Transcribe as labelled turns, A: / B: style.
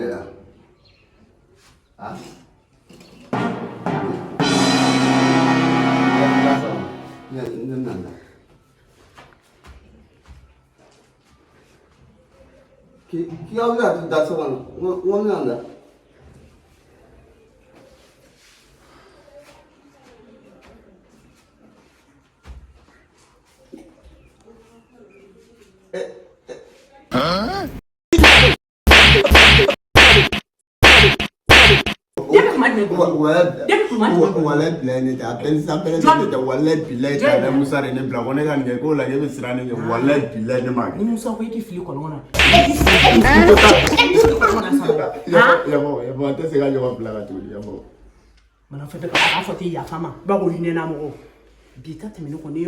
A: là. Ah. Qui a ouvert tout ça? On est là. Wallet planet, I tell somebody that the wallet pillet and Musa in the Black and go like every running a wallet pillet. You Musa wait if you can honor. Want to say you want to you. Manafete afati ya kama bago yine na mo. Bita temino ko ne